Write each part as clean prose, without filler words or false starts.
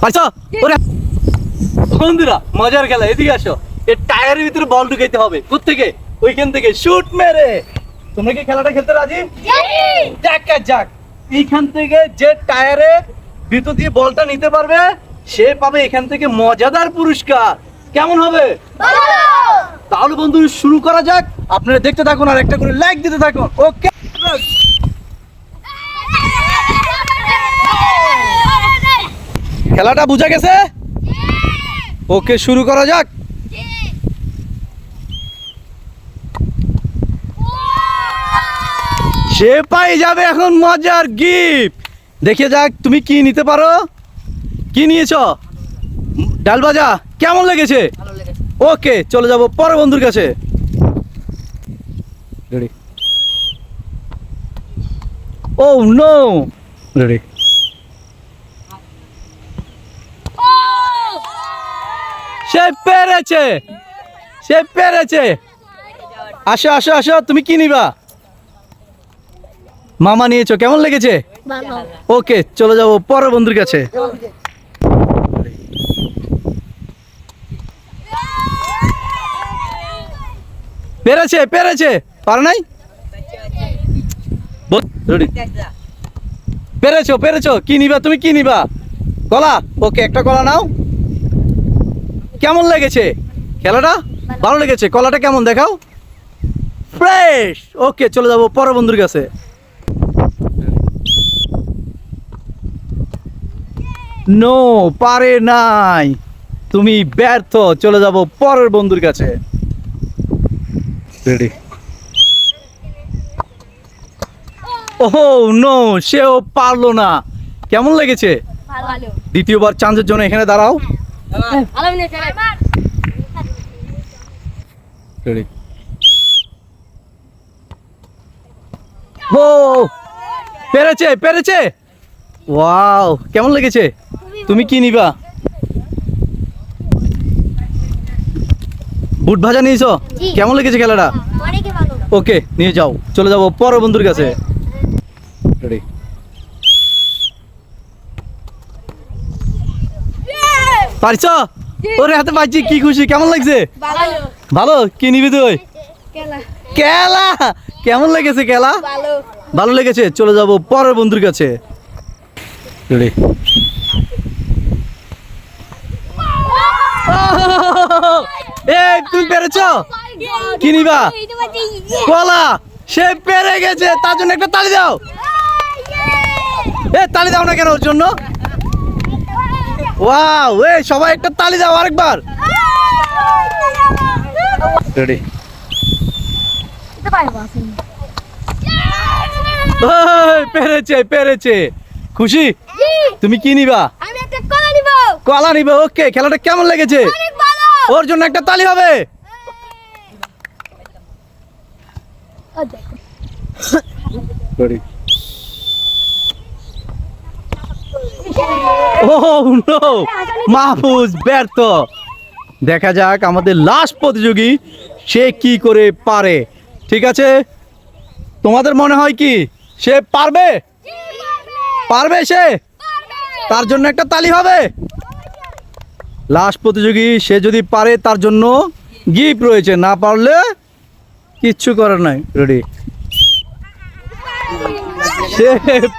পারছো? ওরে বন্ধুরা মজার খেলা, এদিকে আসো। এই টায়ারের ভিতরে বল ঢুকাইতে হবে। কোত্থেকে? ওইখান থেকে শুট মেরে। তোমরা কি খেলাটা খেলতে রাজি? যাক যাক, এইখান থেকে যে টায়ারে ভিতর দিয়ে বলটা নিতে পারবে সে পাবে এখান থেকে মজাদার পুরস্কার। কেমন হবে? তাহলে বন্ধু শুরু করা যাক। আপনারা দেখতে থাকুন আর একটা করে লাইক দিতে থাকুন। ওকে, খেলাটা বুঝা গেছে? ওকে, শুরু করা যাক। সে পাই যাবে এখন মজার গিফট। দেখে যাক তুমি কি নিতে পারো। কি নিয়েছো? ডাল ভাজা। কেমন লেগেছে? ওকে, চলে যাব পরের বন্ধুর কাছে। রেডি? ও নো, রেডি? সে পেরেছে, সে পেরেছে। আসো আসো আসো, তুমি কি নিবা? মামা নিয়েছো, কেমন লেগেছে? ওকে, চলে যাব পরের বন্ধুর কাছে। পেরেছে পেরেছে, পারে নাই? পেরেছো পেরেছো। কি নিবা তুমি? কি নিবা? কলা। ওকে, একটা কলা নাও। কেমন লেগেছে খেলাটা? ভালো লেগেছে। কলাটা কেমন দেখাও? ফ্রেশ। ওকে, চলে যাব পরের বন্ধুর কাছে। নো, পারে নাই, তুমি ব্যর্থ। চলে যাব পরের বন্ধুর কাছে। রেডি? ওহো নো, সেও পারলো না। কেমন লেগেছে? দ্বিতীয়বার চান্সের জন্য এখানে দাঁড়াও। রেডি? ও, পেরেছে পেরেছে। ওয়াও, কেমন লেগেছে? তুমি কি নিবা? বুট ভাজা নিয়েছো? কেমন লেগেছে খেলাটা? ওকে, নিয়ে যাও। চলে যাবো পরের বন্ধুর কাছে। রেডি? পারছো? ওরে হাতে পাইছি, কি খুশি। কেমন লাগছে? ভালো। কি নিবি তুই? কেলা। কেমন লেগেছে খেলা? ভালো লেগেছে। চলে যাব পরের বন্ধুর কাছে। রেডি? এই তুমি পেরেছো? কি নিবা? কলা। সে পেরে গেছে, তার জন্য একটা তালি দাও। এ তালি দাও না কেন ওর জন্য? ওয়াও, এই সবাই একটা তালি দাও আরেকবার। রেডি? পেরেছে পেরেছে। খুশি? তুমি কি নিবা? কলা নিবা। ওকে, খেলাটা কেমন লেগেছে? ওর জন্য একটা তালি হবে। মাহফুজ ব্যর্থ। দেখা যাক আমাদের লাস্ট প্রতিযোগী সে কি করে পারে। ঠিক আছে, তোমাদের মনে হয় কি সে পারবে? পারবে সে? তার জন্য একটা তালি হবে। লাস্ট প্রতিযোগী, সে যদি পারে তার জন্য গিফট রয়েছে, না পারলে কিচ্ছু করার নাই। রেডি? সে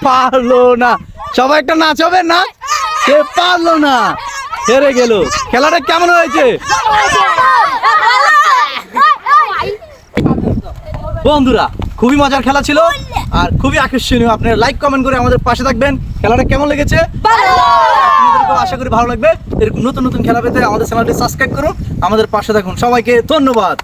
পারলো না। সবাই একটা নাচ হবে না? সে পারলো না, হেরে গেল। খেলাটা কেমন হয়েছে বন্ধুরা? খুবই মজার খেলা ছিল আর খুবই আকর্ষণীয়। আপনারা লাইক কমেন্ট করে আমাদের পাশে থাকবেন। খেলাটা কেমন লেগেছে? আশা করি ভালো লাগবে। এরকম নতুন নতুন খেলা পেতে আমাদের চ্যানেলটি সাবস্ক্রাইব করুন, আমাদের পাশে থাকুন। সবাইকে ধন্যবাদ।